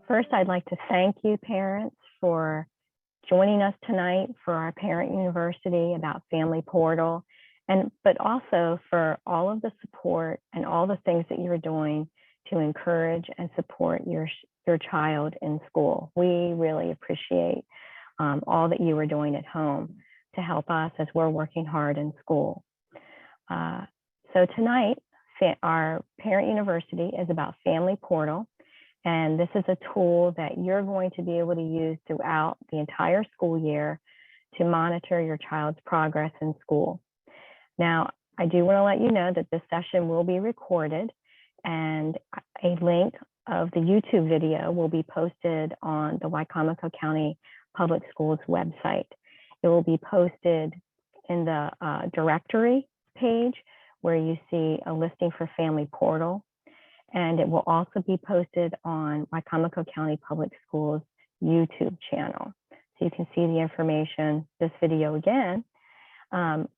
First, I'd like to thank you, parents, for joining us tonight for our Parent University about Family Portal, but also for all of the support and all the things that you're doing to encourage and support your child in school. We really appreciate all that you are doing at home to help us as we're working hard in school. So tonight, our Parent University is about Family Portal. And this is a tool that you're going to be able to use throughout the entire school year to monitor your child's progress in school. Now, I do want to let you know that this session will be recorded, and a link of the YouTube video will be posted on the Wicomico County Public Schools website. It will be posted in the directory page where you see a listing for Family Portal. And it will also be posted on Wicomico County Public Schools YouTube channel. So you can see the information, this video again, on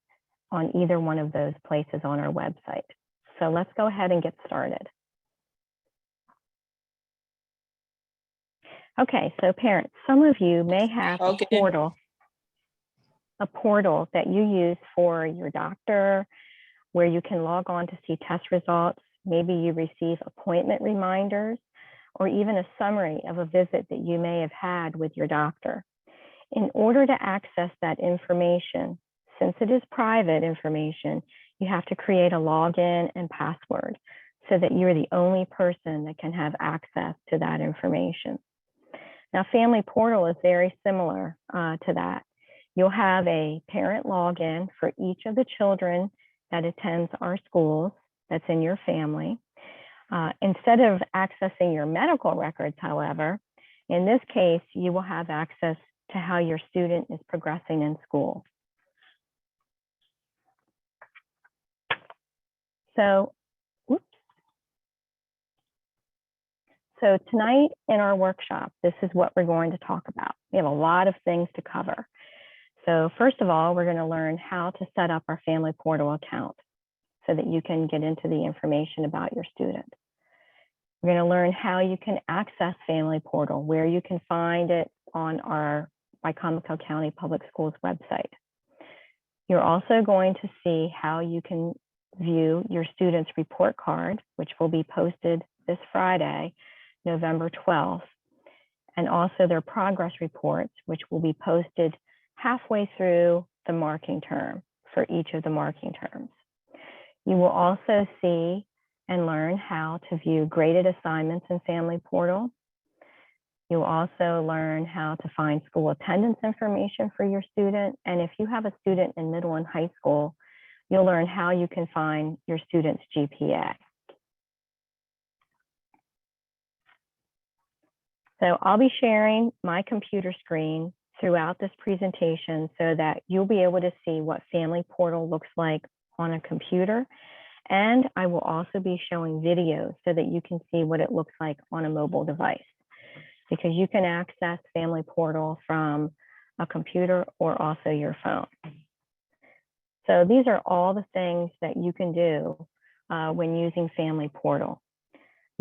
either one of those places on our website. So let's go ahead and get started. Okay, so parents, some of you may have a portal that you use for your doctor, where you can log on to see test results. Maybe you receive appointment reminders, or even a summary of a visit that you may have had with your doctor. In order to access that information, since it is private information, you have to create a login and password so that you're the only person that can have access to that information. Now, Family Portal is very similar to that. You'll have a parent login for each of the children that attends our schools that's in your family. Instead of accessing your medical records, however, in this case, you will have access to how your student is progressing in school. So tonight in our workshop, this is what we're going to talk about. We have a lot of things to cover. So first of all, we're going to learn how to set up our Family Portal account so that you can get into the information about your student. We're going to learn how you can access Family Portal, where you can find it on our Wicomico County Public Schools website. You're also going to see how you can view your student's report card, which will be posted this Friday, November 12th, and also their progress reports, which will be posted halfway through the marking term for each of the marking terms. You will also see and learn how to view graded assignments in Family Portal. You'll also learn how to find school attendance information for your student. And if you have a student in middle and high school, you'll learn how you can find your student's GPA. So I'll be sharing my computer screen throughout this presentation so that you'll be able to see what Family Portal looks like on a computer. And I will also be showing videos so that you can see what it looks like on a mobile device, because you can access Family Portal from a computer or also your phone. So these are all the things that you can do when using Family Portal.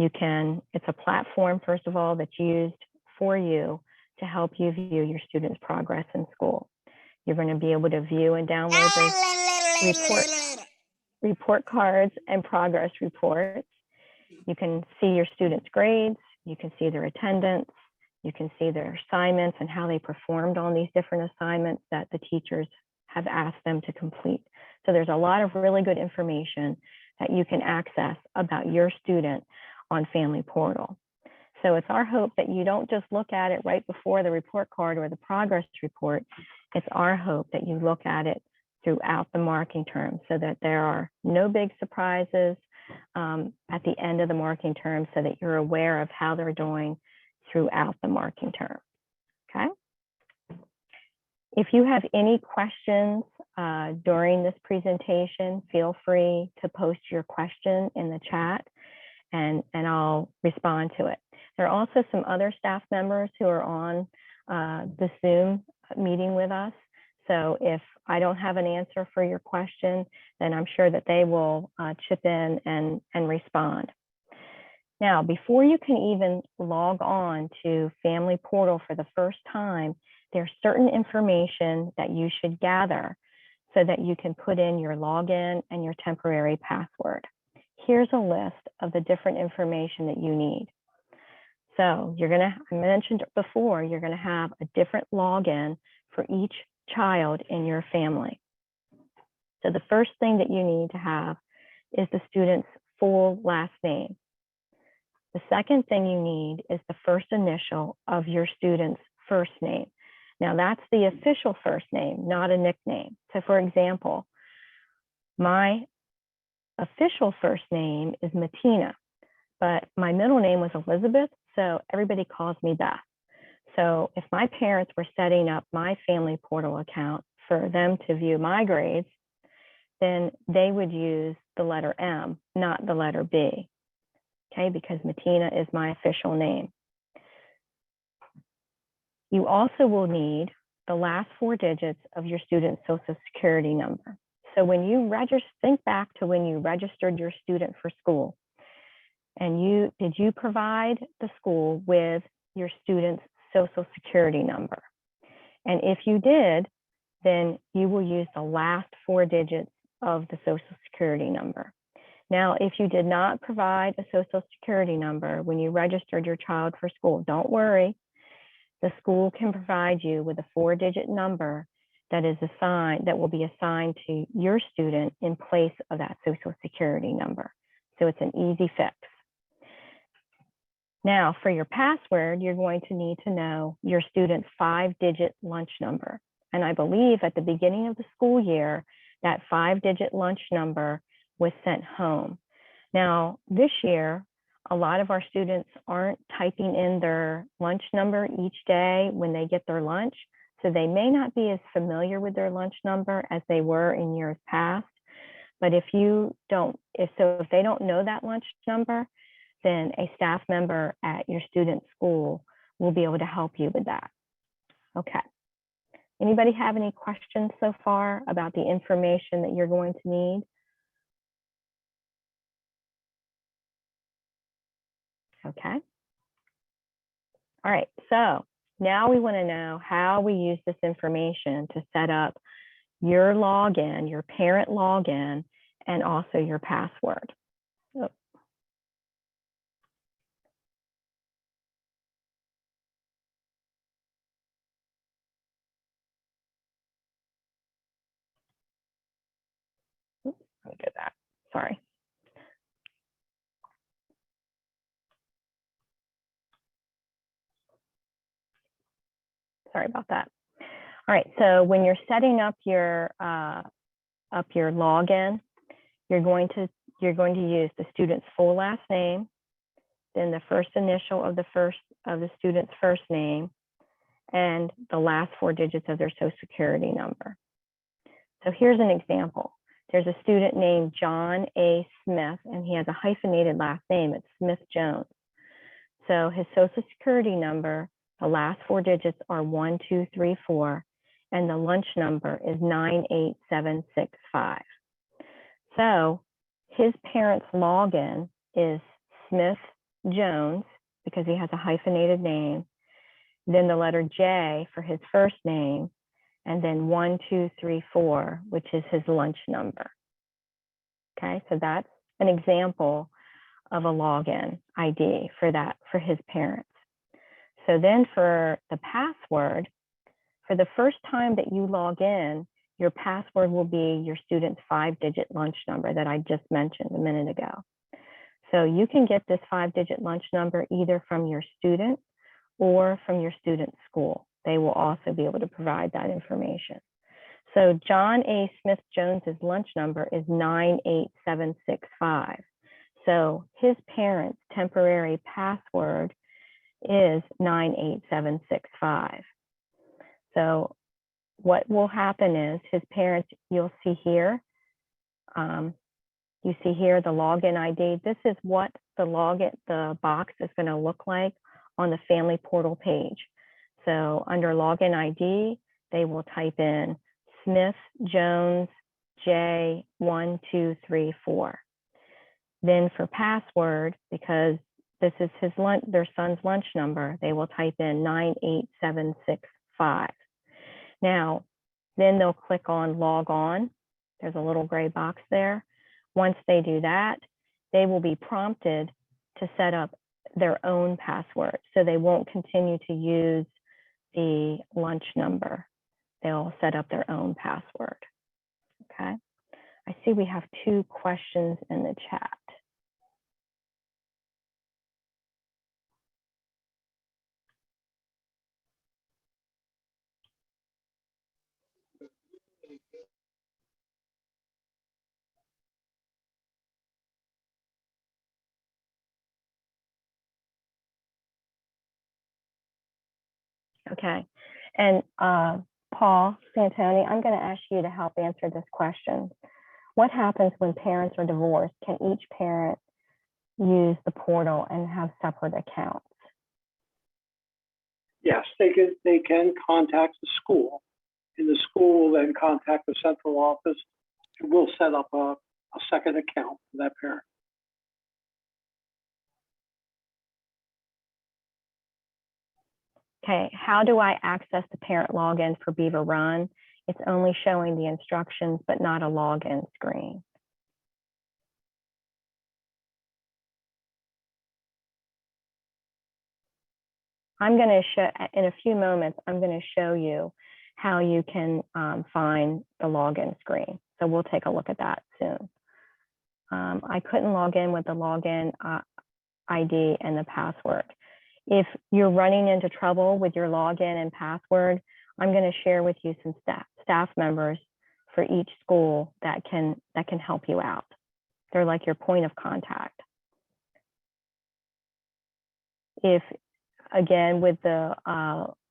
It's a platform, first of all, that's used for you to help you view your students' progress in school. You're going to be able to view and download those report cards and progress reports. You can see your students' grades, you can see their attendance, you can see their assignments and how they performed on these different assignments that the teachers have asked them to complete. So there's a lot of really good information that you can access about your student on Family Portal. So it's our hope that you don't just look at it right before the report card or the progress report. It's our hope that you look at it throughout the marking term so that there are no big surprises at the end of the marking term, so that you're aware of how they're doing throughout the marking term. Okay. If you have any questions during this presentation, feel free to post your question in the chat and I'll respond to it. There are also some other staff members who are on the Zoom meeting with us. So if I don't have an answer for your question, then I'm sure that they will chip in and respond. Now, before you can even log on to Family Portal for the first time, there's certain information that you should gather so that you can put in your login and your temporary password. Here's a list of the different information that you need. So I mentioned before, you're gonna have a different login for each child in your family. So the first thing that you need to have is the student's full last name. The second thing you need is the first initial of your student's first name. Now that's the official first name, not a nickname. So for example, my official first name is Matina, but my middle name was Elizabeth, so everybody calls me Beth. So if my parents were setting up my Family Portal account for them to view my grades, then they would use the letter M, not the letter B, okay, because Matina is my official name. You also will need the last 4 digits of your student's Social Security number. So when you register, think back to when you registered your student for school, and did you provide the school with your student's Social Security number? And if you did, then you will use the last 4 digits of the Social Security number. Now, if you did not provide a Social Security number when you registered your child for school, don't worry. The school can provide you with a 4-digit number that will be assigned to your student in place of that Social Security number. So it's an easy fix. Now, for your password, you're going to need to know your student's 5-digit lunch number. And I believe at the beginning of the school year, that 5-digit lunch number was sent home. Now, this year, a lot of our students aren't typing in their lunch number each day when they get their lunch, so they may not be as familiar with their lunch number as they were in years past. But if they don't know that lunch number, then a staff member at your student's school will be able to help you with that. Okay. Anybody have any questions so far about the information that you're going to need? Okay. All right, so now we want to know how we use this information to set up your login, your parent login, and also your password. Oh. Let me get that. Sorry. Sorry about that. All right, so when you're setting up your login, you're going to use the student's full last name, then the first initial of the student's first name, and the last 4 digits of their Social Security number. So here's an example. There's a student named John A. Smith, and he has a hyphenated last name. It's Smith Jones. So his Social Security number, the last 4 digits are 1234, and the lunch number is 98765. So his parents' login is Smith Jones, because he has a hyphenated name, then the letter J for his first name, and then 1234, which is his lunch number. Okay, so that's an example of a login ID for his parents. So then for the password, for the first time that you log in, your password will be your student's 5-digit lunch number that I just mentioned a minute ago. So you can get this 5-digit lunch number either from your student or from your student's school. They will also be able to provide that information. So John A. Smith Jones's lunch number is 98765. So his parents' temporary password is 98765. So what will happen is his parents, you'll see here, you see here the login ID. This is what the box is going to look like on the Family Portal page. So under login ID, they will type in Smith Jones J1234. Then for password, because this is their son's lunch number, they will type in 98765. Now, then they'll click on log on. There's a little gray box there. Once they do that, they will be prompted to set up their own password. So they won't continue to use the lunch number. They'll set up their own password. Okay. I see we have 2 questions in the chat. Okay. And Paul Santoni, I'm going to ask you to help answer this question. What happens when parents are divorced? Can each parent use the portal and have separate accounts? Yes, they can contact the school, and the school will then contact the central office, and we'll set up a second account for that parent. Okay, how do I access the parent login for Beaver Run? It's only showing the instructions, but not a login screen. I'm going to show, in a few moments, I'm going to show you how you can find the login screen. So we'll take a look at that soon. I couldn't log in with the login ID and the password. If you're running into trouble with your login and password, I'm going to share with you some staff members for each school that can help you out. They're like your point of contact. If, again, with the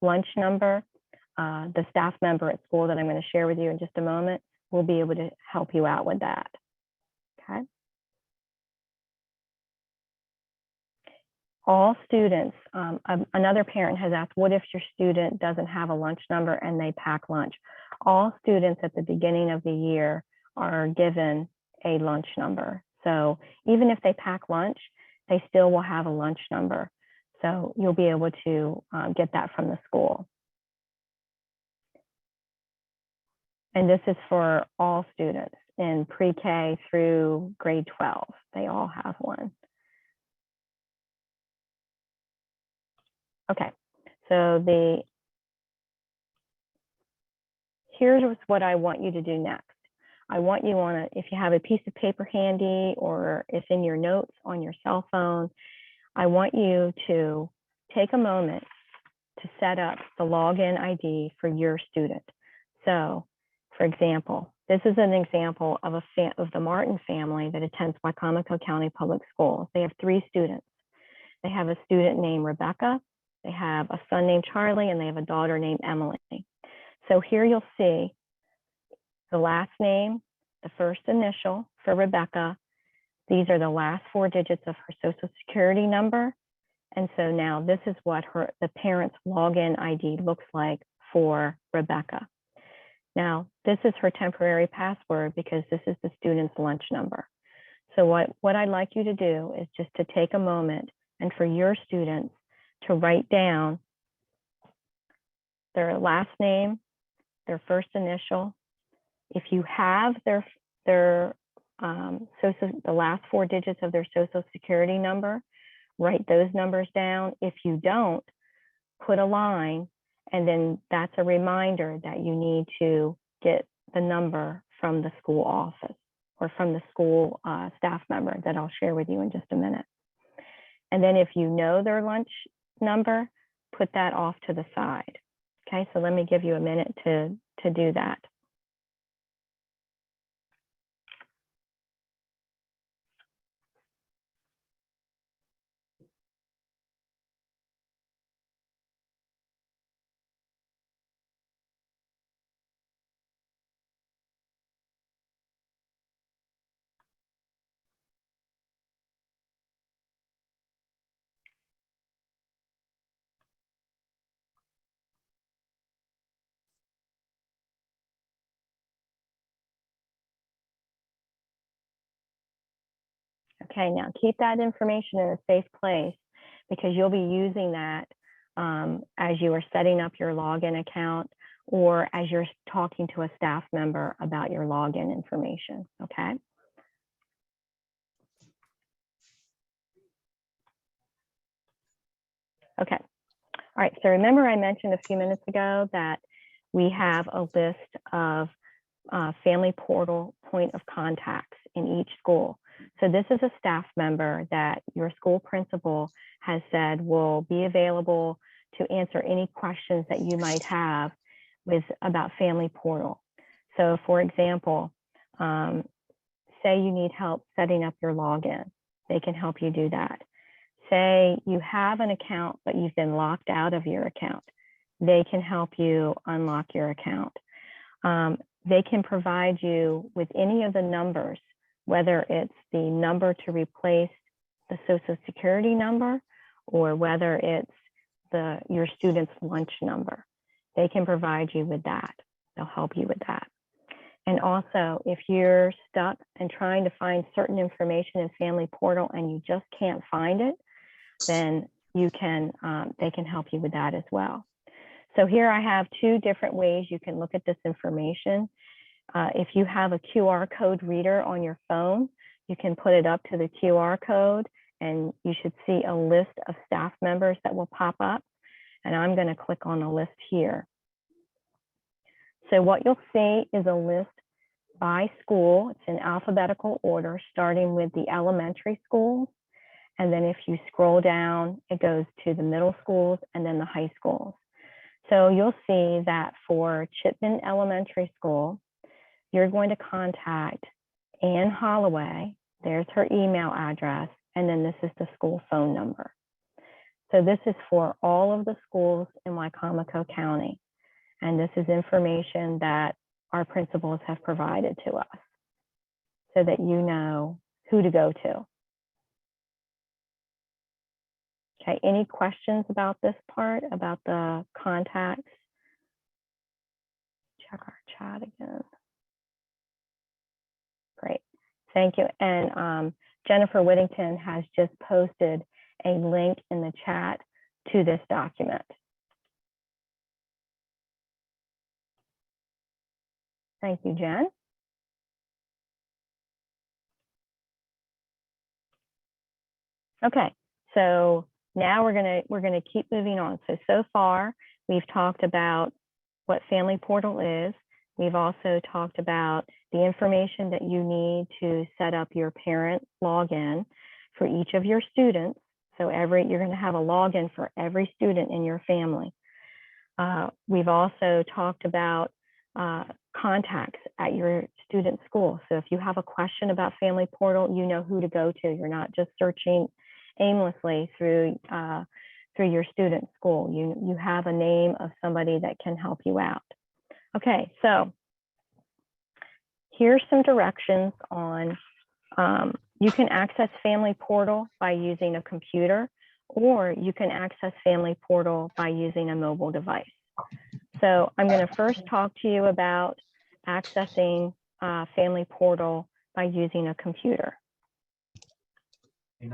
lunch number, the staff member at school that I'm going to share with you in just a moment will be able to help you out with that. Okay. All students, another parent has asked, what if your student doesn't have a lunch number and they pack lunch? All students at the beginning of the year are given a lunch number. So even if they pack lunch, they still will have a lunch number. So you'll be able to get that from the school. And this is for all students in pre-K through grade 12. They all have one. Okay, so here's what I want you to do next. I want you if you have a piece of paper handy or it's in your notes on your cell phone, I want you to take a moment to set up the login ID for your student. So, for example, this is an example of the Martin family that attends Wicomico County Public Schools. They have 3 students. They have a student named Rebecca, they have a son named Charlie, and they have a daughter named Emily. So here you'll see the last name, the first initial for Rebecca. These are the last 4 digits of her social security number. And so now this is what the parent's login ID looks like for Rebecca. Now, this is her temporary password because this is the student's lunch number. So what I'd like you to do is just to take a moment and for your students to write down their last name, their first initial. If you have the last 4 digits of their social security number, write those numbers down. If you don't, put a line, and then that's a reminder that you need to get the number from the school office or from the school staff member that I'll share with you in just a minute. And then if you know their lunch number, put that off to the side. Okay, so let me give you a minute to do that. Okay, now keep that information in a safe place because you'll be using that as you are setting up your login account or as you're talking to a staff member about your login information, okay? Okay, all right, so remember I mentioned a few minutes ago that we have a list of family portal point of contacts in each school. So this is a staff member that your school principal has said will be available to answer any questions that you might have about family portal. So for example, say you need help setting up your login, they can help you do that. Say you have an account, but you've been locked out of your account, they can help you unlock your account. They can provide you with any of the numbers, whether it's the number to replace the Social Security number or whether it's your student's lunch number. They can provide you with that. They'll help you with that. And also, if you're stuck and trying to find certain information in Family Portal and you just can't find it, then they can help you with that as well. So here I have two different ways you can look at this information. If you have a QR code reader on your phone, you can put it up to the QR code and you should see a list of staff members that will pop up. And I'm going to click on the list here. So what you'll see is a list by school. It's in alphabetical order, starting with the elementary schools. And then if you scroll down, it goes to the middle schools and then the high schools. So you'll see that for Chipman Elementary School, you're going to contact Ann Holloway. There's her email address, and then this is the school phone number. So this is for all of the schools in Wicomico County. And this is information that our principals have provided to us so that you know who to go to. Okay, any questions about this part, about the contacts? Check our chat again. Great, thank you. And Jennifer Whittington has just posted a link in the chat to this document. Thank you, Jen. Okay, so now we're gonna keep moving on. So far we've talked about what Family Portal is. We've also talked about the information that you need to set up your parent login for each of your students. So you're going to have a login for every student in your family. We've also talked about contacts at your student school. So if you have a question about Family Portal, you know who to go to. You're not just searching aimlessly through your student school. You have a name of somebody that can help you out. Okay, so here's some directions on, you can access Family Portal by using a computer, or you can access Family Portal by using a mobile device. So I'm going to first talk to you about accessing Family Portal by using a computer. Hang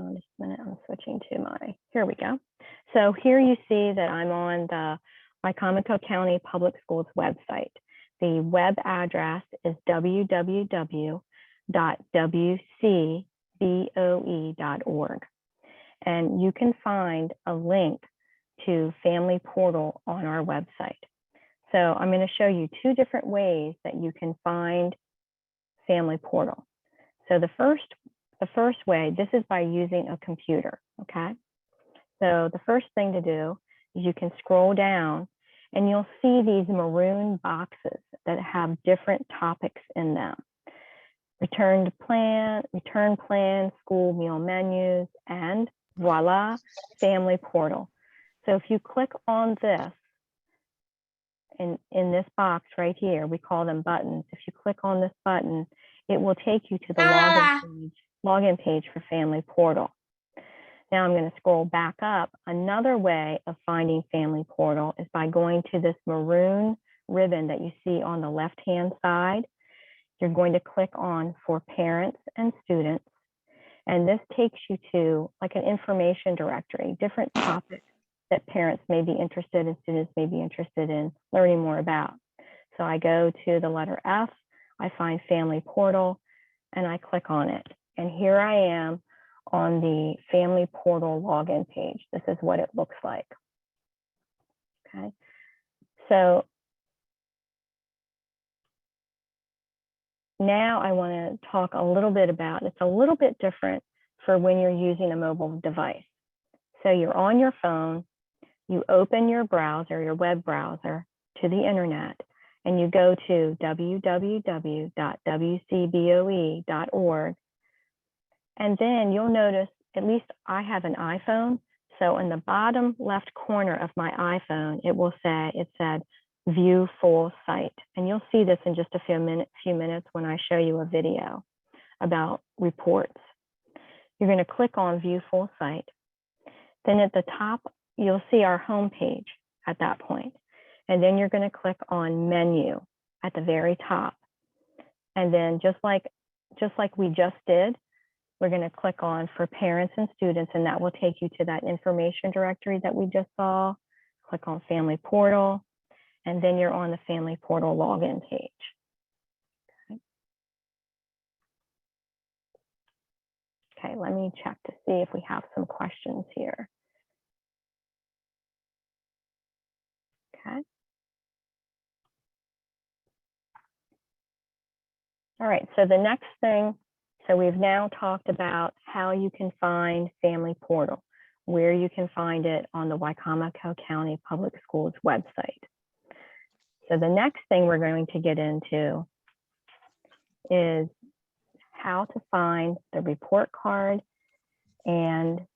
on just a minute, I'm switching to here we go. So here you see that I'm on the Wicomico County Public Schools website. The web address is www.wcboe.org. And you can find a link to Family Portal on our website. So I'm going to show you two different ways that you can find Family Portal. So the first way, this is by using a computer, okay? So the first thing to do is you can scroll down and you'll see these maroon boxes that have different topics in them. Return plan, school meal menus, and voila, Family Portal. So if you click on this, in this box right here, we call them buttons. If you click on this button, it will take you to the login page for Family Portal. Now I'm going to scroll back up. Another way of finding Family Portal is by going to this maroon ribbon that you see on the left-hand side. You're going to click on for parents and students. And this takes you to like an information directory, different topics that parents may be interested in, students may be interested in learning more about. So I go to the letter F, I find Family Portal, and I click on it. And here I am on the Family Portal login page. This is what it looks like. Okay, so now I want to talk a little bit about, it's a little bit different for when you're using a mobile device. So you're on your phone, you open your browser, your web browser to the internet, and you go to www.wcboe.org. And then you'll notice, at least I have an iPhone. So in the bottom left corner of my iPhone, it said view full site. And you'll see this in just a few minutes when I show you a video about reports. You're going to click on view full site. Then at the top, you'll see our home page at that point. And then you're going to click on menu at the very top. And then just like we just did, we're going to click on for parents and students, and that will take you to that information directory that we just saw. Click on Family Portal, and then you're on the Family Portal login page. Okay, let me check to see if we have some questions here. Okay. All right, so the next thing, so we've now talked about how you can find Family Portal, where you can find it on the Wicomico County Public Schools website. So the next thing we're going to get into is how to find the report card and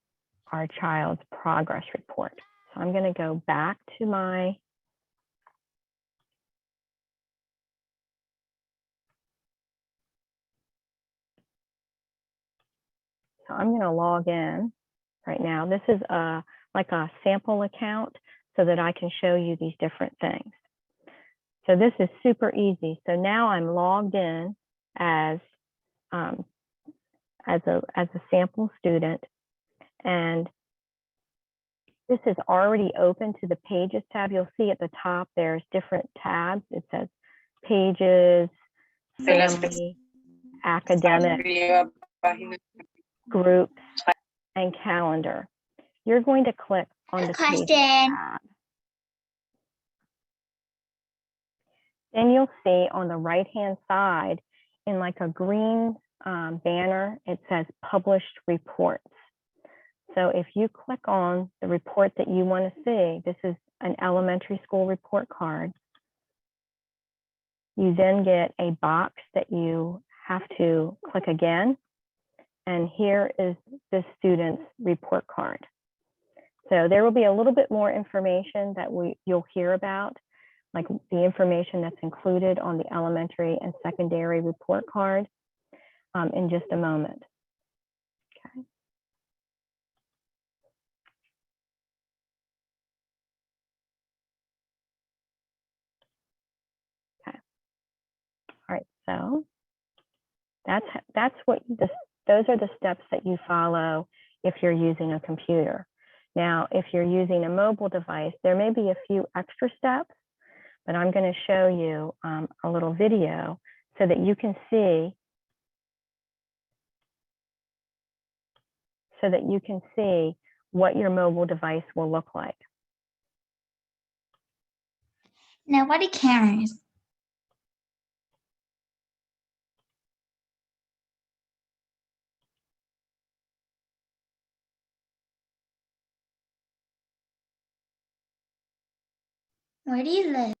our child's progress report. So I'm going to go back to my So I'm going to log in right now. This is like a sample account so that I can show you these different things. So this is super easy. So now I'm logged in as a sample student, and this is already open to the Pages tab. You'll see at the top there's different tabs. It says Pages, Family, Academic, Groups, and Calendar. You're going to click on the Pages tab. Then you'll see on the right-hand side in like a green banner, it says Published Reports. So if you click on the report that you want to see, this is an elementary school report card. You then get a box that you have to click again. And here is the student's report card. So there will be a little bit more information that you'll hear about, like the information that's included on the elementary and secondary report card in just a moment. Okay. Okay. All right, so that's what those are the steps that you follow if you're using a computer. Now, if you're using a mobile device, there may be a few extra steps, but I'm going to show you a little video so that you can see what your mobile device will look like. Now, what are cameras? Where do you live?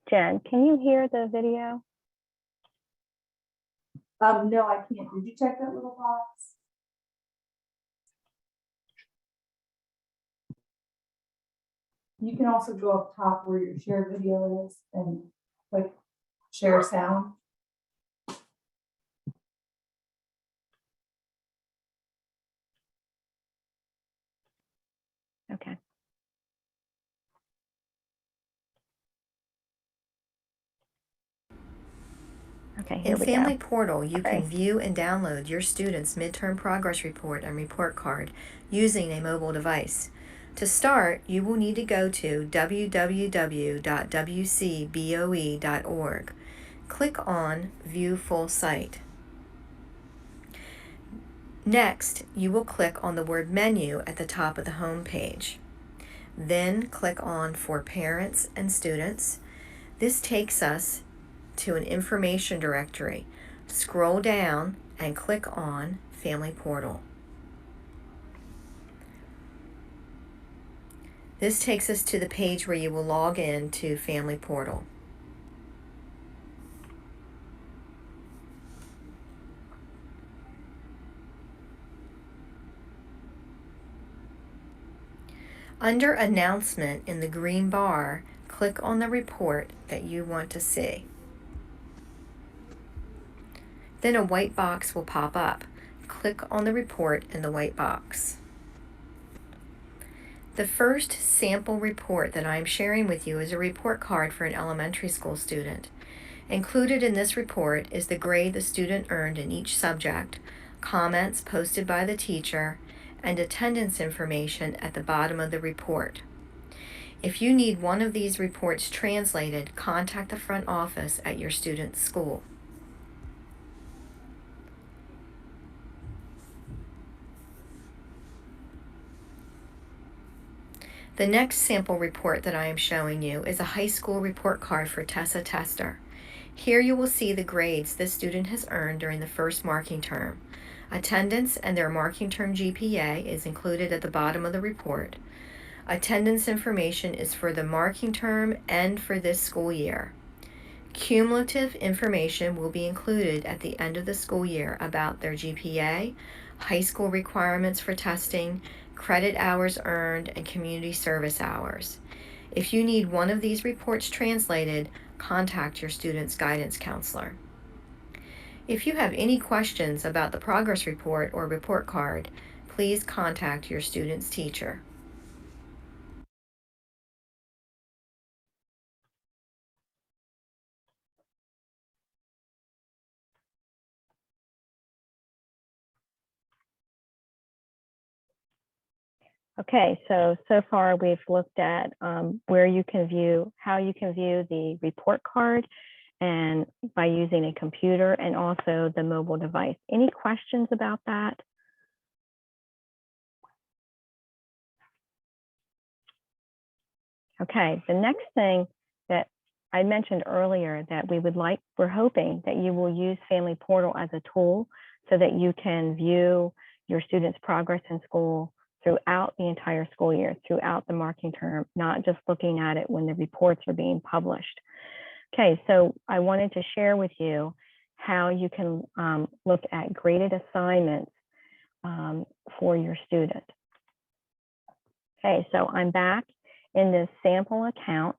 Jen, can you hear the video? No, I can't. Did you check that little box? You can also go up top where your share video is and click share sound. Okay. Okay, here In we Family go. Portal, you can Okay. view and download your student's midterm progress report and report card using a mobile device. To start, you will need to go to www.wcboe.org. Click on View Full Site. Next, you will click on the word Menu at the top of the home page. Then click on For Parents and Students. This takes us to an information directory. Scroll down and click on Family Portal. This takes us to the page where you will log in to Family Portal. Under Announcement in the green bar, click on the report that you want to see. Then a white box will pop up. Click on the report in the white box. The first sample report that I am sharing with you is a report card for an elementary school student. Included in this report is the grade the student earned in each subject, comments posted by the teacher, and attendance information at the bottom of the report. If you need one of these reports translated, contact the front office at your student's school. The next sample report that I am showing you is a high school report card for Tessa Tester. Here you will see the grades this student has earned during the first marking term. Attendance and their marking term GPA is included at the bottom of the report. Attendance information is for the marking term and for this school year. Cumulative information will be included at the end of the school year about their GPA, high school requirements for testing, credit hours earned, and community service hours. If you need one of these reports translated, contact your student's guidance counselor. If you have any questions about the progress report or report card, please contact your student's teacher. Okay, so far we've looked at where you can view, how you can view the report card and by using a computer and also the mobile device. Any questions about that? Okay, the next thing that I mentioned earlier that we're hoping that you will use Family Portal as a tool so that you can view your students' progress in school throughout the entire school year, throughout the marking term, not just looking at it when the reports are being published. Okay, so I wanted to share with you how you can look at graded assignments for your student. Okay, so I'm back in this sample account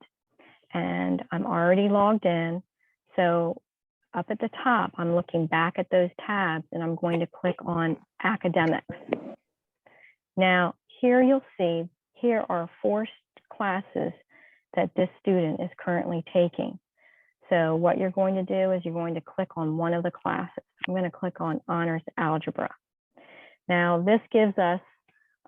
and I'm already logged in. So up at the top, I'm looking back at those tabs and I'm going to click on academics. Now, here you'll see, here are 4 classes that this student is currently taking. So what you're going to do is you're going to click on one of the classes. I'm going to click on Honors Algebra. Now, this gives us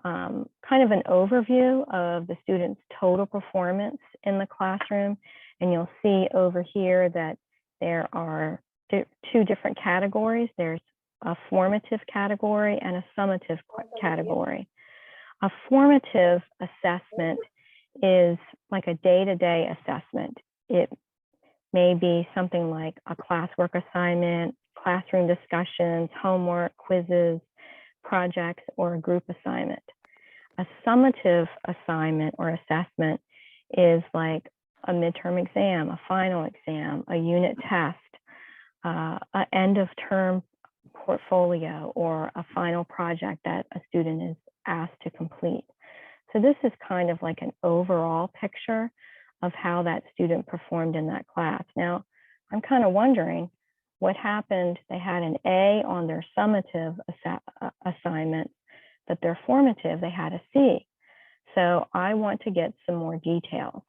kind of an overview of the student's total performance in the classroom. And you'll see over here that there are 2 different categories. There's a formative category and a summative category. A formative assessment is like a day-to-day assessment. It may be something like a classwork assignment, classroom discussions, homework, quizzes, projects, or a group assignment. A summative assignment or assessment is like a midterm exam, a final exam, a unit test, an end of term portfolio, or a final project that a student is asked to complete. So this is kind of like an overall picture of how that student performed in that class. Now, I'm kind of wondering what happened. They had an A on their summative assignment, but their formative, they had a C. So I want to get some more details.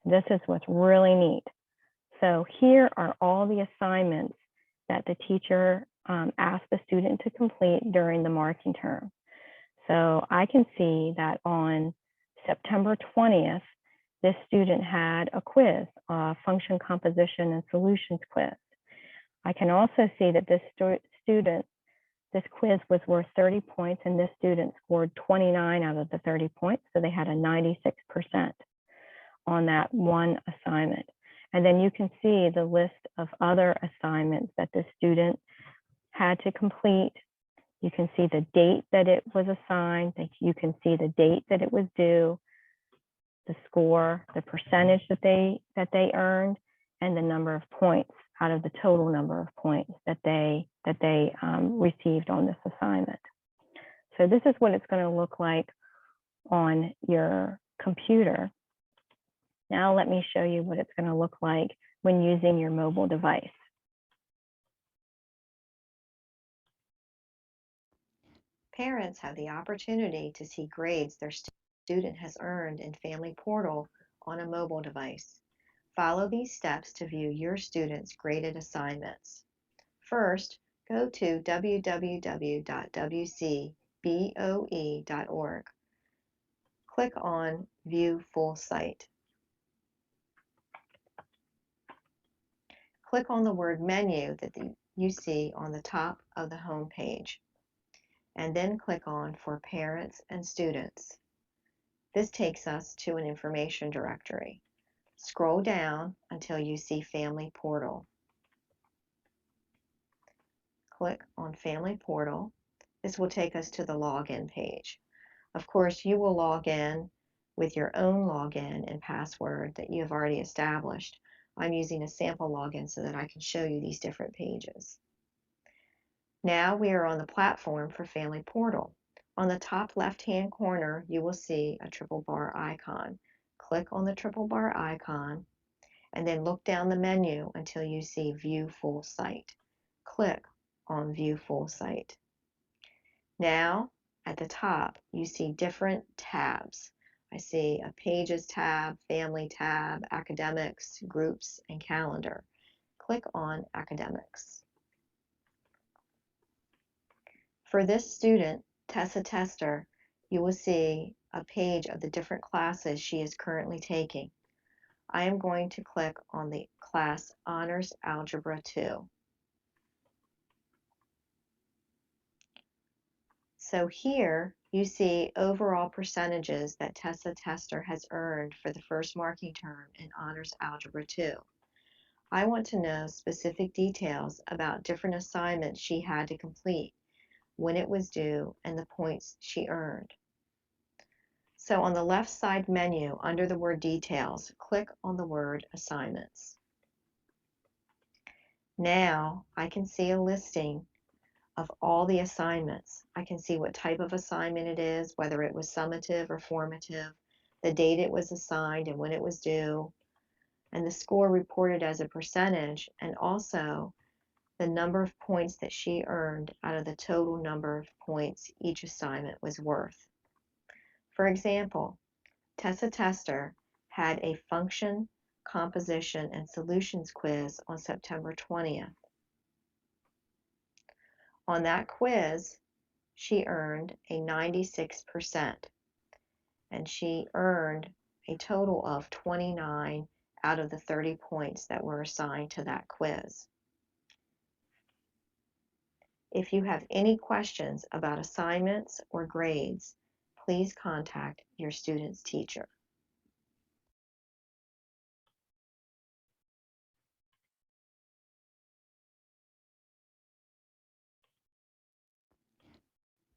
This is what's really neat. So here are all the assignments that the teacher asked the student to complete during the marking term. So I can see that on September 20th, this student had a quiz, a function composition and solutions quiz. I can also see that this quiz was worth 30 points, and this student scored 29 out of the 30 points. So they had a 96% on that one assignment. And then you can see the list of other assignments that the student had to complete. You can see the date that it was assigned. You can see the date that it was due, the score, the percentage that they earned, and the number of points out of the total number of points that they received on this assignment. So this is what it's going to look like on your computer. Now let me show you what it's going to look like when using your mobile device. Parents have the opportunity to see grades their student has earned in Family Portal on a mobile device. Follow these steps to view your student's graded assignments. First, go to www.wcboe.org. Click on View Full Site. Click on the word Menu that you see on the top of the home page, and then click on For Parents and Students. This takes us to an information directory. Scroll down until you see Family Portal. Click on Family Portal. This will take us to the login page. Of course, you will log in with your own login and password that you have already established. I'm using a sample login so that I can show you these different pages. Now we are on the platform for Family Portal. On the top left-hand corner, you will see a triple bar icon. Click on the triple bar icon and then look down the menu until you see View Full Site. Click on View Full Site. Now, at the top, you see different tabs. I see a Pages tab, Family tab, Academics, Groups, and Calendar. Click on Academics. For this student, Tessa Tester, you will see a page of the different classes she is currently taking. I am going to click on the class Honors Algebra 2. So here you see overall percentages that Tessa Tester has earned for the first marking term in Honors Algebra 2. I want to know specific details about different assignments she had to complete, when it was due, and the points she earned. So on the left side menu, under the word Details, click on the word Assignments. Now I can see a listing of all the assignments. I can see what type of assignment it is, whether it was summative or formative, the date it was assigned and when it was due, and the score reported as a percentage, and also the number of points that she earned out of the total number of points each assignment was worth. For example, Tessa Tester had a function, composition, and solutions quiz on September 20th. On that quiz, she earned a 96%, and she earned a total of 29 out of the 30 points that were assigned to that quiz. If you have any questions about assignments or grades, please contact your student's teacher.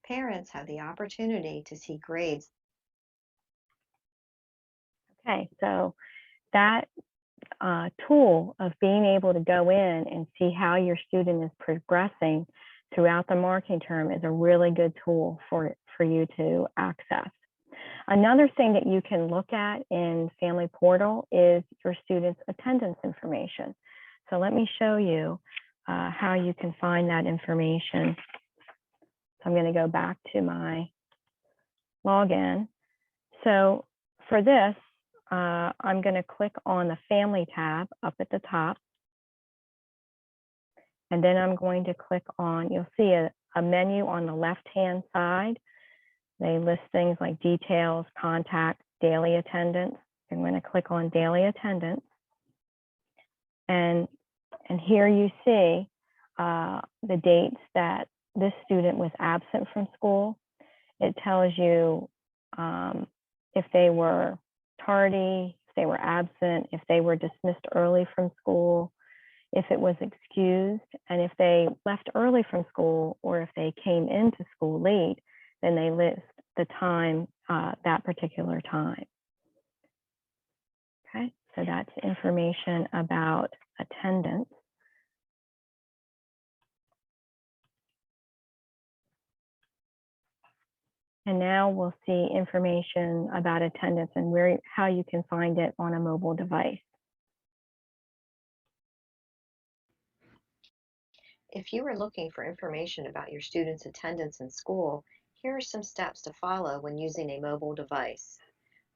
Parents have the opportunity to see grades. Okay, so that tool of being able to go in and see how your student is progressing throughout the marking term is a really good tool for you to access. Another thing that you can look at in Family Portal is your students' attendance information. So let me show you how you can find that information. So I'm going to go back to my login. So for this, I'm going to click on the Family tab up at the top. And then I'm going to click on, you'll see a menu on the left-hand side. They list things like details, contact, daily attendance. I'm going to click on daily attendance. And here you see the dates that this student was absent from school. It tells you if they were tardy, if they were absent, if they were dismissed early from school, if it was excused, and if they left early from school or if they came into school late, then they list the time, that particular time. Okay, so that's information about attendance. And now we'll see information about attendance and how you can find it on a mobile device. If you are looking for information about your students' attendance in school, here are some steps to follow when using a mobile device.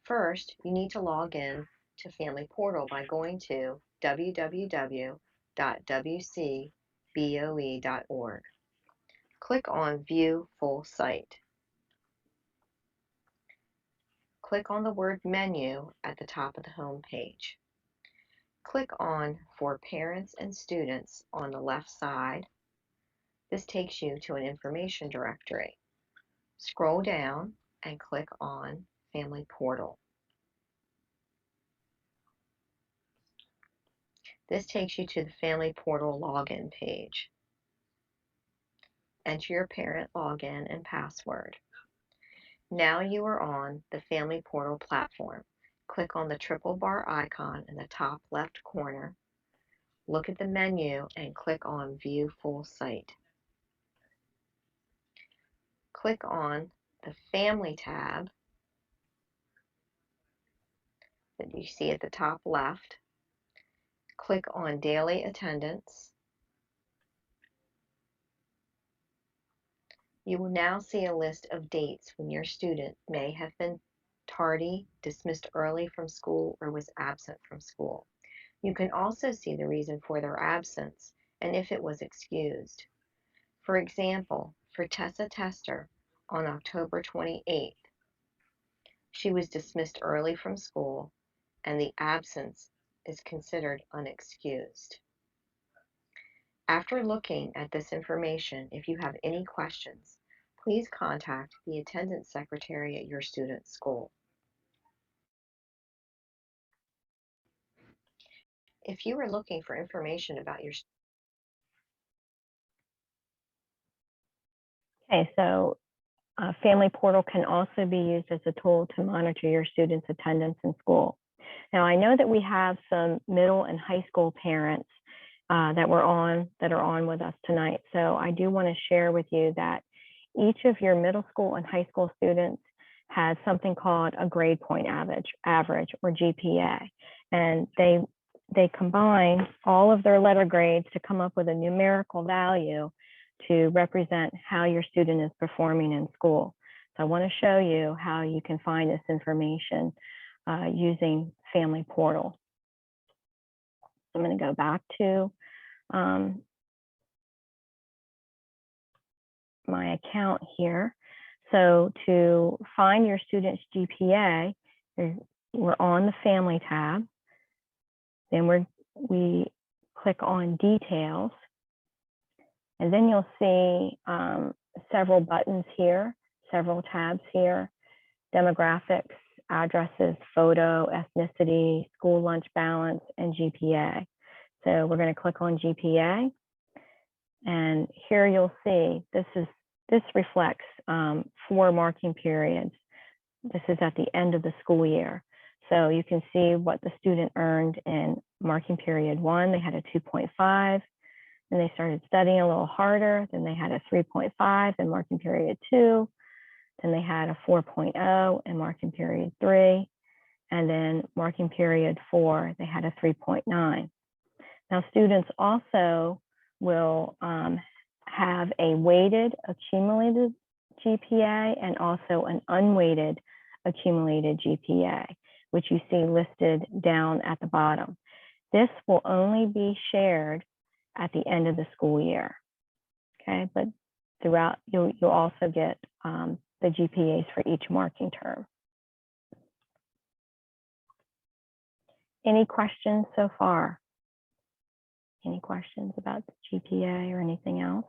First, you need to log in to Family Portal by going to www.wcboe.org. Click on View Full Site. Click on the word Menu at the top of the home page. Click on For Parents and Students on the left side. This takes you to an information directory. Scroll down and click on Family Portal. This takes you to the Family Portal login page. Enter your parent login and password. Now you are on the Family Portal platform. Click on the triple bar icon in the top left corner. Look at the menu and click on View Full Site. Click on the Family tab that you see at the top left. Click on Daily Attendance. You will now see a list of dates when your student may have been tardy, dismissed early from school, or was absent from school. You can also see the reason for their absence and if it was excused. For example, for Tessa Tester on October 28th, she was dismissed early from school and the absence is considered unexcused. After looking at this information, if you have any questions, please contact the attendance secretary at your student's school. If you are looking for information about your Okay, so Family Portal can also be used as a tool to monitor your students' attendance in school. Now, I know that we have some middle and high school parents that are on with us tonight. So I do want to share with you that each of your middle school and high school students has something called a grade point average or GPA. And they combine all of their letter grades to come up with a numerical value to represent how your student is performing in school. So I want to show you how you can find this information using Family Portal. I'm going to go back to my account here. So to find your student's GPA, we're on the Family tab. Then we click on Details. And then you'll see several buttons here, several tabs here: demographics, addresses, photo, ethnicity, school lunch balance, and GPA. So we're going to click on GPA. And here you'll see this reflects 4 marking periods. This is at the end of the school year. So you can see what the student earned in marking period 1. They had a 2.5. Then they started studying a little harder. Then they had a 3.5 in marking period 2. then they had a 4.0 in marking period 3, and then marking period 4, they had a 3.9. Now, students also will have a weighted accumulated GPA and also an unweighted accumulated GPA, which you see listed down at the bottom. This will only be shared at the end of the school year, okay? But throughout, you'll also get the GPAs for each marking term. Any questions so far? Any questions about the GPA or anything else?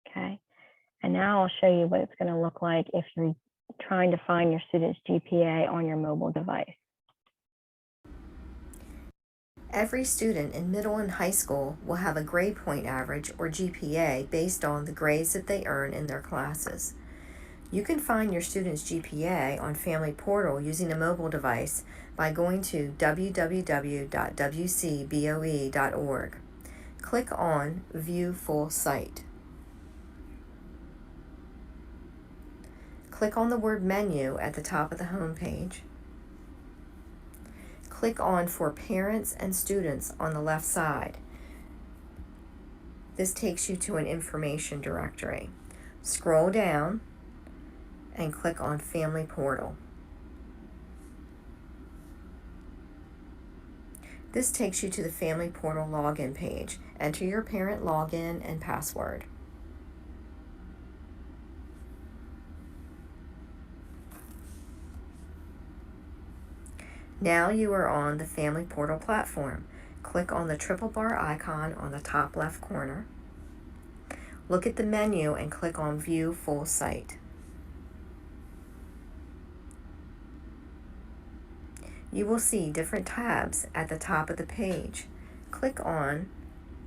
Okay, and now I'll show you what it's going to look like if you're trying to find your student's GPA on your mobile device. Every student in middle and high school will have a grade point average or GPA based on the grades that they earn in their classes. You can find your student's GPA on Family Portal using a mobile device by going to www.wcboe.org. Click on View Full Site. Click on the word Menu at the top of the home page. Click on For Parents and Students on the left side. This takes you to an information directory. Scroll down and click on Family Portal. This takes you to the Family Portal login page. Enter your parent login and password. Now you are on the Family Portal platform. Click on the triple bar icon on the top left corner. Look at the menu and click on View Full Site. You will see different tabs at the top of the page. Click on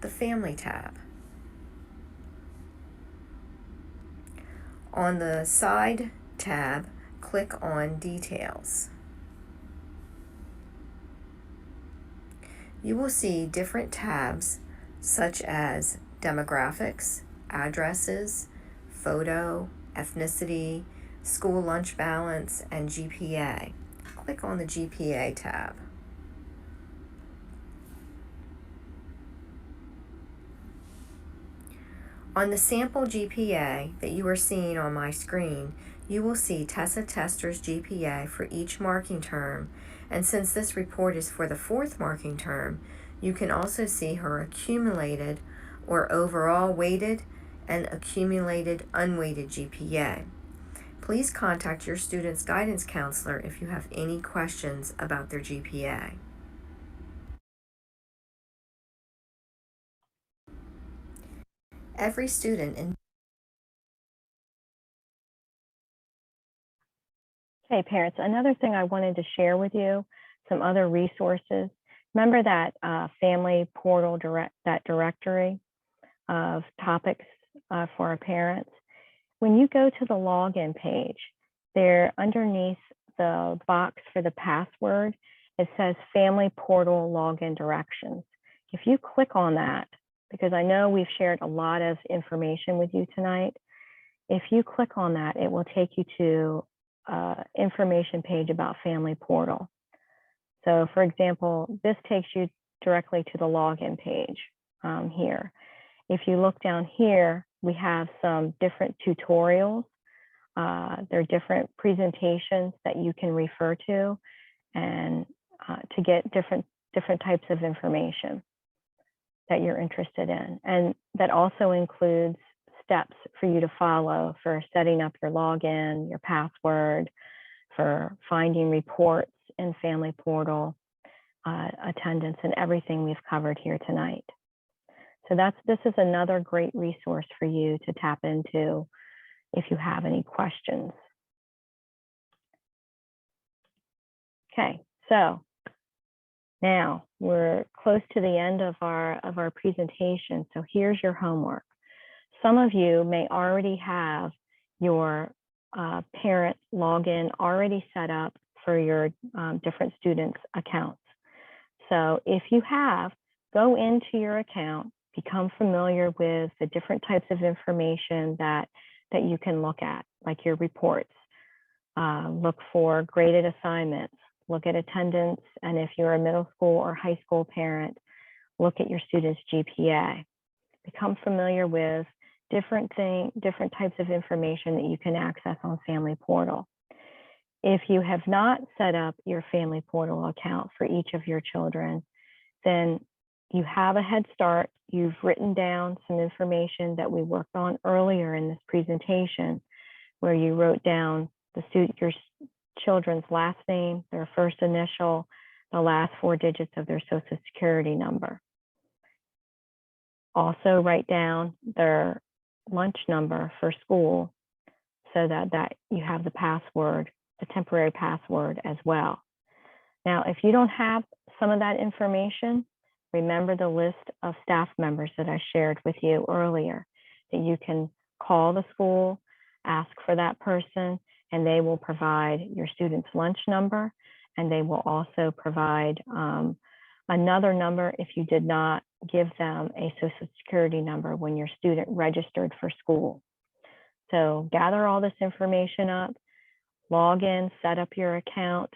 the Family tab. On the side tab, click on Details. You will see different tabs such as demographics, addresses, photo, ethnicity, school lunch balance, and GPA. Click on the GPA tab. On the sample GPA that you are seeing on my screen, you will see Tessa Tester's GPA for each marking term, and since this report is for the 4th marking term, you can also see her accumulated or overall weighted and accumulated unweighted GPA. Please contact your student's guidance counselor if you have any questions about their GPA. Every student in Okay, parents, another thing I wanted to share with you, some other resources. Remember that Family Portal that directory of topics for our parents? When you go to the login page, there underneath the box for the password, it says Family Portal Login Directions. If you click on that, because I know we've shared a lot of information with you tonight, if you click on that, it will take you to information page about Family Portal. So for example, this takes you directly to the login page here. If you look down here, we have some different tutorials. There are different presentations that you can refer to and to get different types of information that you're interested in. And that also includes steps for you to follow for setting up your login, your password, for finding reports in Family Portal, attendance, and everything we've covered here tonight. So this is another great resource for you to tap into if you have any questions. Okay, so now we're close to the end of our presentation. So here's your homework. Some of you may already have your parent login already set up for your different students' accounts. So if you have, go into your account, become familiar with the different types of information that that you can look at, like your reports. Look for graded assignments, look at attendance, and if you're a middle school or high school parent, look at your students' GPA. Become familiar with different types of information that you can access on Family Portal. If you have not set up your Family Portal account for each of your children, then you have a head start. You've written down some information that we worked on earlier in this presentation, where you wrote down your children's last name, their first initial, the last 4 digits of their Social Security number. Also write down their lunch number for school so that you have the password, the temporary password as well. Now, if you don't have some of that information, remember the list of staff members that I shared with you earlier, that you can call the school, ask for that person, and they will provide your student's lunch number, and they will also provide another number if you did not give them a Social Security number when your student registered for school. So gather all this information up, log in, set up your account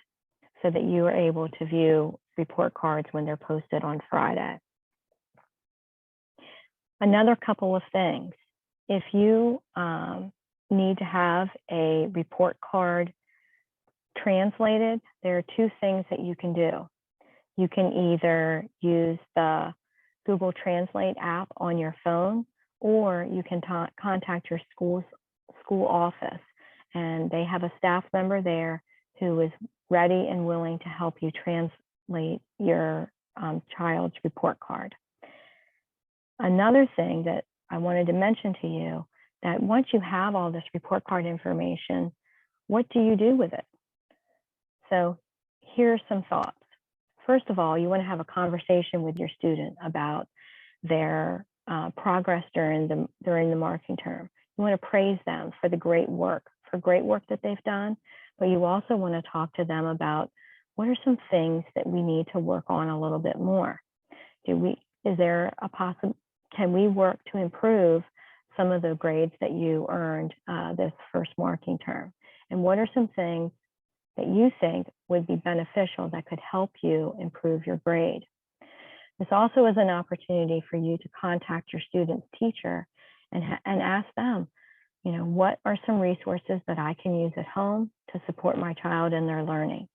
so that you are able to view report cards when they're posted on Friday. Another couple of things. If you need to have a report card translated, there are 2 things that you can do. You can either use the Google Translate app on your phone, or you can contact your school office, and they have a staff member there who is ready and willing to help you translate your child's report card. Another thing that I wanted to mention to you, that once you have all this report card information, what do you do with it? So here's some thoughts. First of all, you want to have a conversation with your student about their progress during the marking term. You want to praise them for the great work that they've done, but you also want to talk to them about what are some things that we need to work on a little bit more. Can we work to improve some of the grades that you earned this first marking term? And what are some things that you think would be beneficial that could help you improve your grade? This also is an opportunity for you to contact your student's teacher and ask them, what are some resources that I can use at home to support my child in their learning?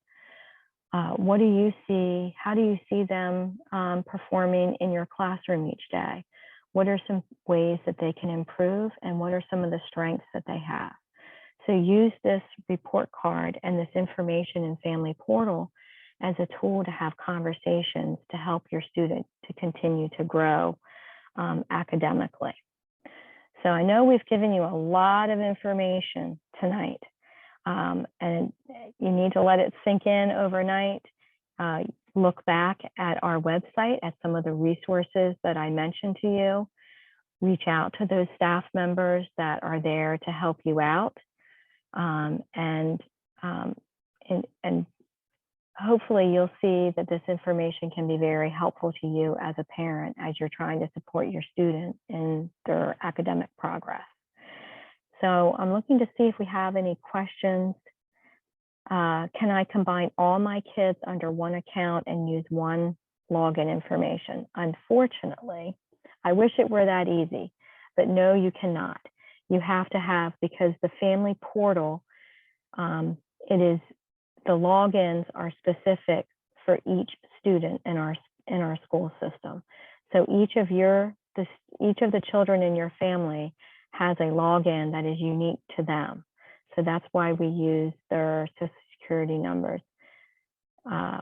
What do you see? How do you see them performing in your classroom each day? What are some ways that they can improve, and what are some of the strengths that they have? So use this report card and this information in Family Portal as a tool to have conversations to help your student to continue to grow academically. So I know we've given you a lot of information tonight, and you need to let it sink in overnight. Look back at our website at some of the resources that I mentioned to you. Reach out to those staff members that are there to help you out. And hopefully you'll see that this information can be very helpful to you as a parent as you're trying to support your student in their academic progress. So I'm looking to see if we have any questions. Can I combine all my kids under one account and use one login information? Unfortunately, I wish it were that easy, but no, you cannot. You have to have, because the Family Portal, the logins are specific for each student in our school system. So each of the children in your family has a login that is unique to them. So that's why we use their Social Security numbers,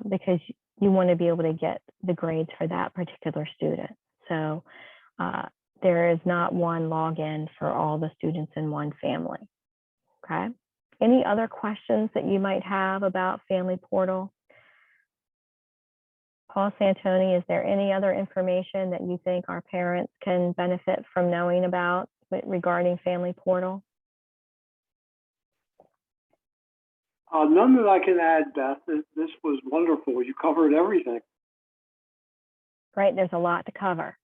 because you want to be able to get the grades for that particular student. So there is not one login for all the students in one family. Okay. Any other questions that you might have about Family Portal? Paul Santoni, is there any other information that you think our parents can benefit from knowing about regarding Family Portal? None that I can add, Beth. This was wonderful. You covered everything. Right, there's a lot to cover.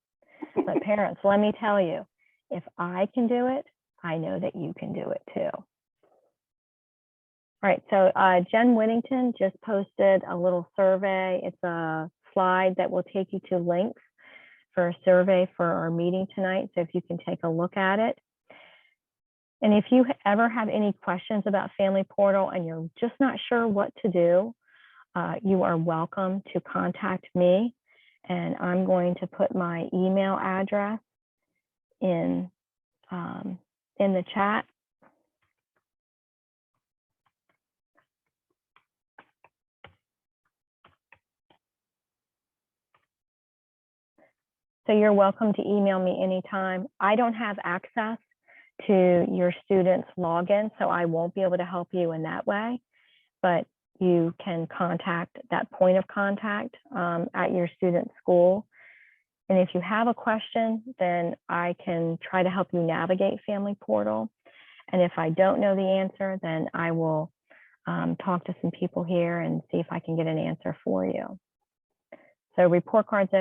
But parents, let me tell you, if I can do it, I know that you can do it too. All right, so Jen Whittington just posted a little survey. It's a slide that will take you to links for a survey for our meeting tonight. So if you can take a look at it. And if you ever have any questions about Family Portal and you're just not sure what to do, you are welcome to contact me. And I'm going to put my email address in the chat. So you're welcome to email me anytime. I don't have access to your student's login, so I won't be able to help you in that way, but you can contact that point of contact at your student's school. And if you have a question, then I can try to help you navigate Family Portal. And if I don't know the answer, then I will talk to some people here and see if I can get an answer for you. So report cards,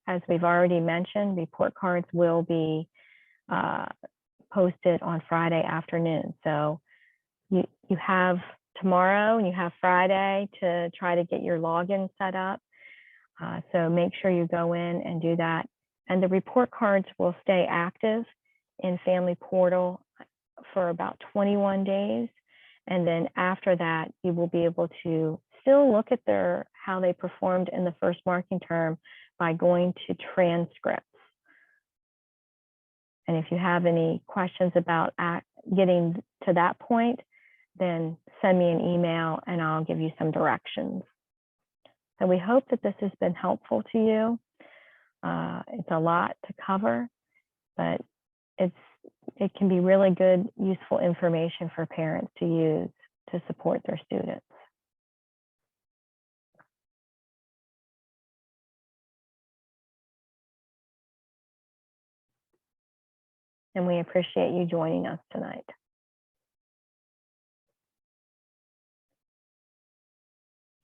as we've already mentioned, report cards will be posted on Friday afternoon. So you have tomorrow and you have Friday to try to get your login set up. So make sure you go in and do that. And the report cards will stay active in Family Portal for about 21 days. And then after that, you will be able to still look at how they performed in the first marking term by going to transcripts. And if you have any questions about getting to that point, then send me an email and I'll give you some directions. So we hope that this has been helpful to you. It's a lot to cover, but it can be really good, useful information for parents to use to support their students. And we appreciate you joining us tonight.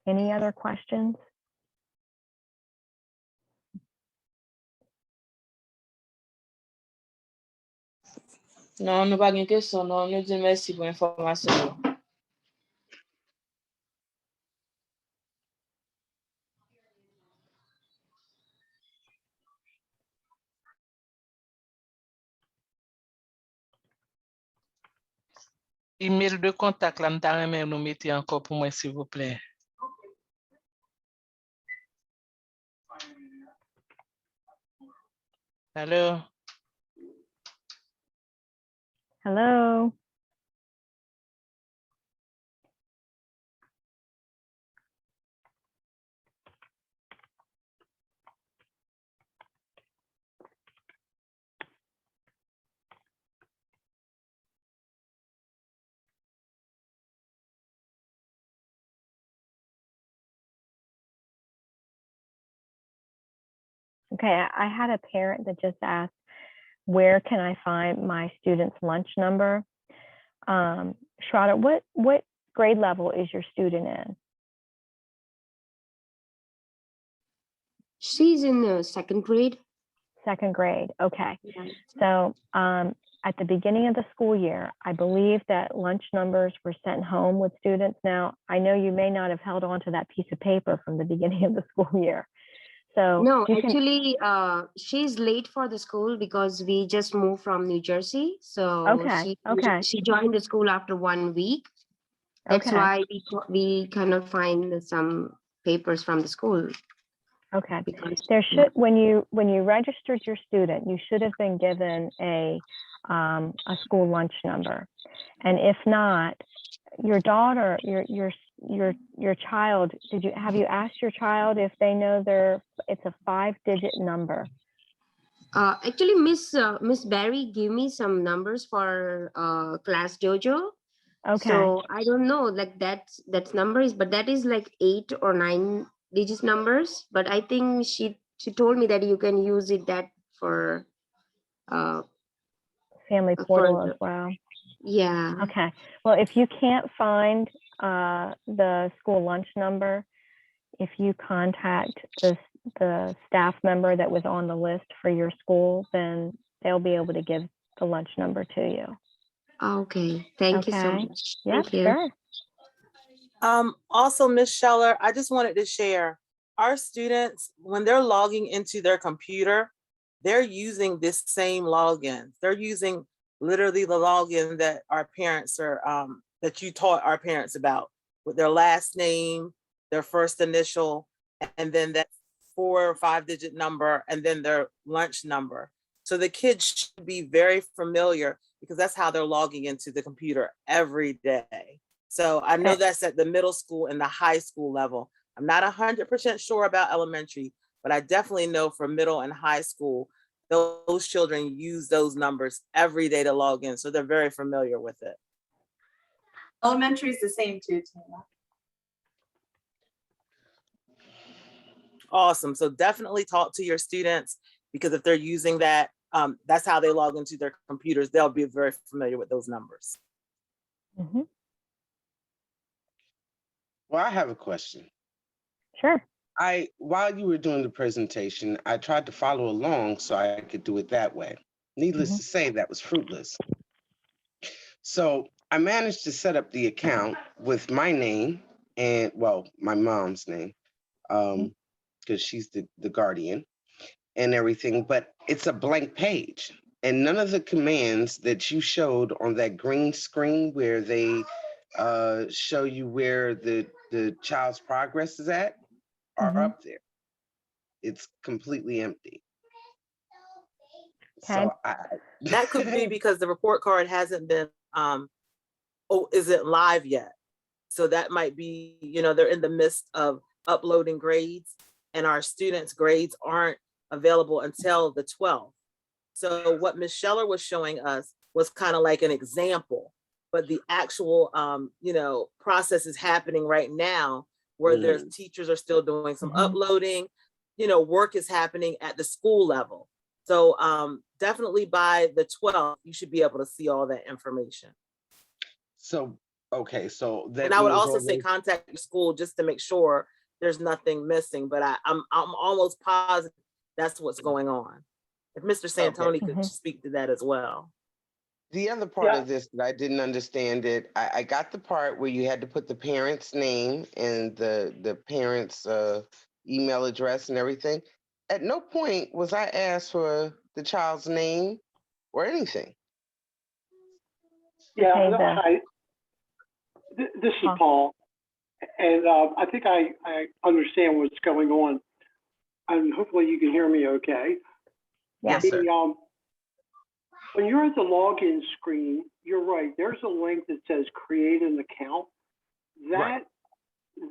Any other questions? Non, nou pa gen kesyon, non, nou di mersi pou informasyon yo. Email de contact là, m'ta remè nou mettez encore pour moi, s'il vous plaît. Hello? Hello? Okay, I had a parent that just asked, where can I find my student's lunch number? Shraddha, what grade level is your student in? She's in the second grade. Second grade, okay. Yeah. So at the beginning of the school year, I believe that lunch numbers were sent home with students. Now, I know you may not have held on to that piece of paper from the beginning of the school year. So No, you can, actually, she's late for the school because we just moved from New Jersey. So Okay, okay. she joined the school after 1 week. That's Okay. why we cannot find some papers from the school. Okay. Because There should, when you registered your student, you should have been given a school lunch number. And if not, your daughter, your child, have you asked your child if they know it's a 5-digit number? actually, Miss Barry gave me some numbers for Class Dojo. Okay. So I don't know, like that's number is, but that is like 8 or 9 digits numbers. But I think she told me that you can use that for Family Portal as well. Yeah. Okay. Well, if you can't find the school lunch number, if you contact the staff member that was on the list for your school, then they'll be able to give the lunch number to you. Okay, thank you so Okay. much. Yep, Thank you. sure. Also, Miss Scheller, I just wanted to share, our students, when they're logging into their computer, they're using this same login. They're using literally the login that our parents are, that you taught our parents about, with their last name, their first initial, and then that 4 or 5 digit number, and then their lunch number. So the kids should be very familiar because that's how they're logging into the computer every day. So I know Okay. that's at the middle school and the high school level. I'm not 100% sure about elementary, but I definitely know for middle and high school, those children use those numbers every day to log in. So they're very familiar with it. Elementary is the same too, Tina. Awesome. So definitely talk to your students, because if they're using that, that's how they log into their computers. They'll be very familiar with those numbers. Mhm. Well, I have a question. Sure. While you were doing the presentation, I tried to follow along so I could do it that way. Needless Mhm. to say, that was fruitless. So I managed to set up the account with my name and, well, my mom's name, because she's the guardian and everything, but it's a blank page. And none of the commands that you showed on that green screen where they show you where the child's progress is at are Mhm. up there. It's completely empty. Okay. So That could be because the report card hasn't been, isn't live yet. So that might be, they're in the midst of uploading grades, and our students' grades aren't available until the 12th. So what Ms. Scheller was showing us was kind of like an example, but the actual, process is happening right now, where there's teachers are still doing some Mhm. uploading, work is happening at the school level. So definitely by the 12th, you should be able to see all that information. So, okay, so that And I would means also all say those- contact your school just to make sure there's nothing missing, but I'm almost positive that's what's going on. If Mr. Santoni could Mhm. speak to that as well. the other part Yeah. of this that I didn't understand it, I got the part where you had to put the parent's name and the parent's email address and everything. At no point was I asked for the child's name or anything. Yeah, Okay, no, the- hi. This is Huh. Paul, and I think I understand what's going on, and hopefully you can hear me okay. Yeah. Yes, sir. When you're at the login screen, you're right. There's a link that says create an account. Right.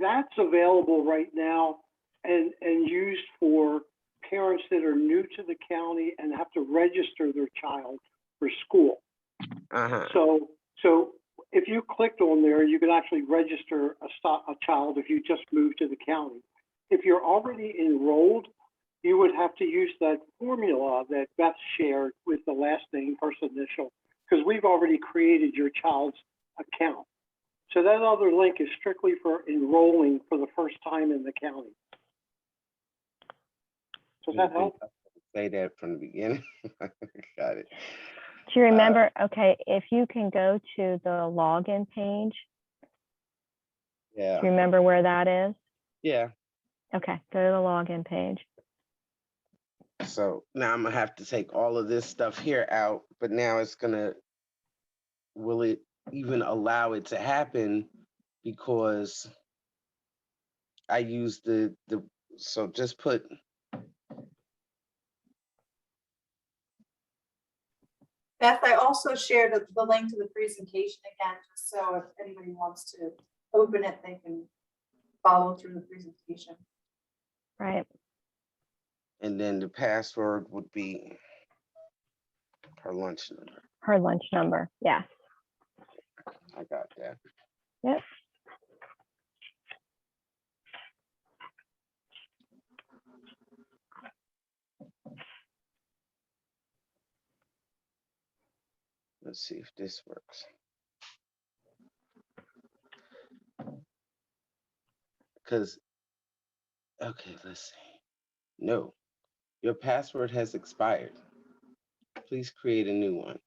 That's available right now and used for parents that are new to the county and have to register their child for school. Uh-huh. So if you clicked on there, you can actually register a child if you just moved to the county. If you're already enrolled, you would have to use that formula that Beth shared with the last name, first initial, because we've already created your child's account. So that other link is strictly for enrolling for the first time in the county. Does that help? Say that from the beginning. Got it. Do you remember? Okay, if you can go to the login page, Yeah. do you remember where that is? Yeah. Okay, go to the login page. So now I'm gonna have to take all of this stuff here out, but now it's gonna, will it even allow it to happen? Because I use so just put, Beth, I also shared the link to the presentation again, just so if anybody wants to open it, they can follow through the presentation. Right. and then the password would be her lunch number. Her lunch number. Yes. I got that. Yep. Let's see if this works. Because, okay, let's see. No, your password has expired. Please create a new one.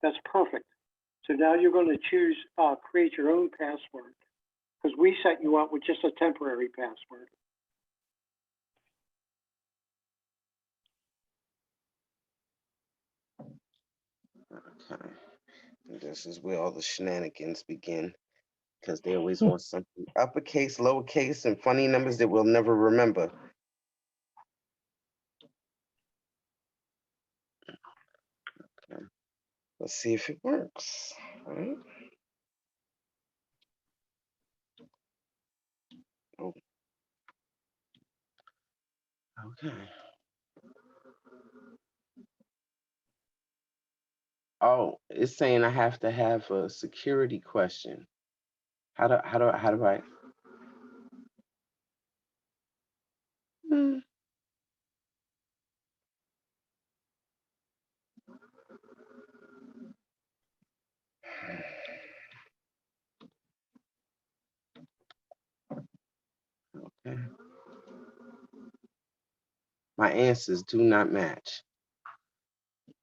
That's perfect. So now you're going to choose, create your own password, because we set you up with just a temporary password. Okay. And this is where all the shenanigans begin, because they always want something uppercase, lowercase, and funny numbers that we'll never remember. Okay. Let's see if it works. All right. Oh. Okay. Oh, it's saying I have to have a security question. How do I? Hmm. Okay. My answers do not match.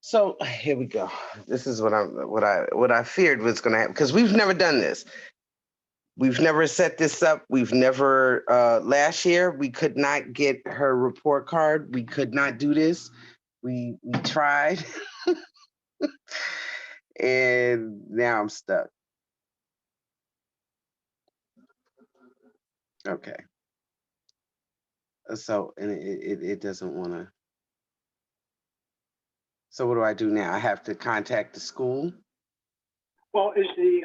So here we go. This is what I feared was going to happen, because we've never done this. We've never set this up. We've never, last year, we could not get her report card. We could not do this. We tried and now I'm stuck. Okay. So, and it doesn't want to. So what do I do now? I have to contact the school? Well, is the,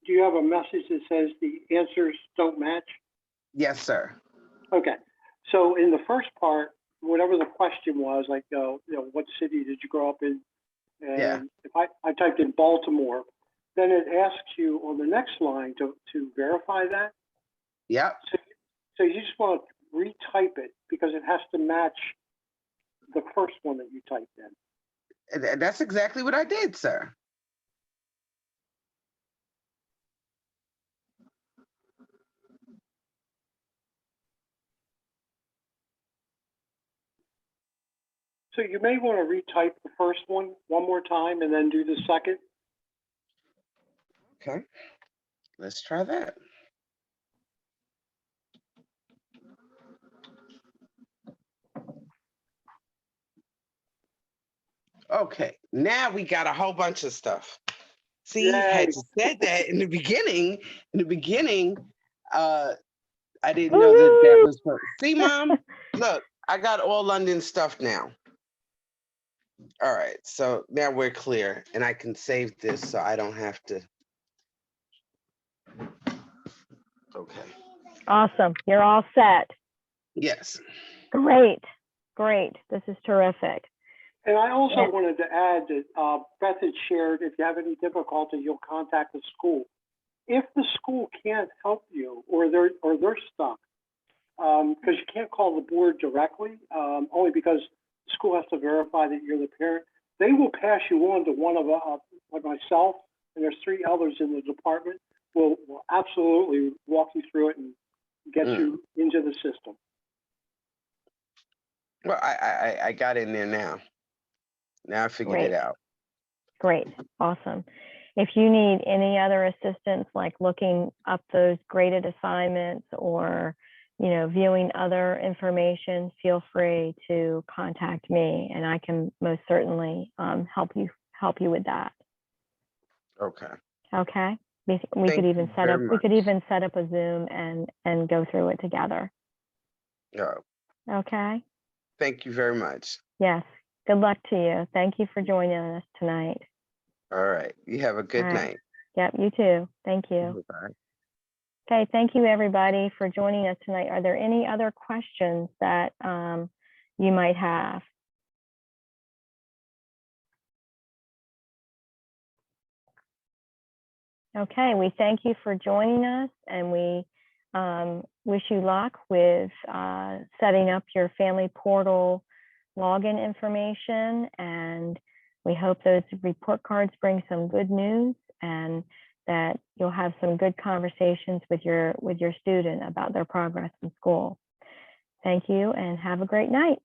do you have a message that says the answers don't match? Yes, sir. Okay, so in the first part, whatever the question was, like, what city did you grow up in? And Yeah. if I typed in Baltimore, then it asks you on the next line to verify that. Yep. So you just want to retype it because it has to match the first one that you typed in. And that's exactly what I did, sir. So you may want to retype the first one more time and then do the second. Okay. Let's try that. Okay, now we got a whole bunch of stuff. See, had you said that in the beginning, I didn't know that was her. See, Mom, look, I got all London stuff now. All right, so now we're clear, and I can save this so I don't have to. Okay. Awesome. You're all set. Yes. Great. Great. This is terrific. And I also wanted to add that Beth had shared, if you have any difficulty, you'll contact the school. If the school can't help you or they're stuck, because you can't call the board directly, only because the school has to verify that you're the parent, they will pass you on to one of like myself, and there's 3 others in the department. Will absolutely walk you through it and get you into the system. Well, I got in there now. Now I figured it out. Great. Awesome. If you need any other assistance, like looking up those graded assignments or, viewing other information, feel free to contact me and I can most certainly help you with that. Okay. Okay. We could even set up a Zoom and go through it together. Oh, Okay. thank you very much. Yes. Good luck to you. Thank you for joining us tonight. All right. You have a good night. Yep, you too. Thank you. Bye. Okay, thank you everybody for joining us tonight. Are there any other questions that you might have? Okay, we thank you for joining us and we wish you luck with setting up your family portal login information, and we hope those report cards bring some good news and that you'll have some good conversations with your student about their progress in school. Thank you and have a great night.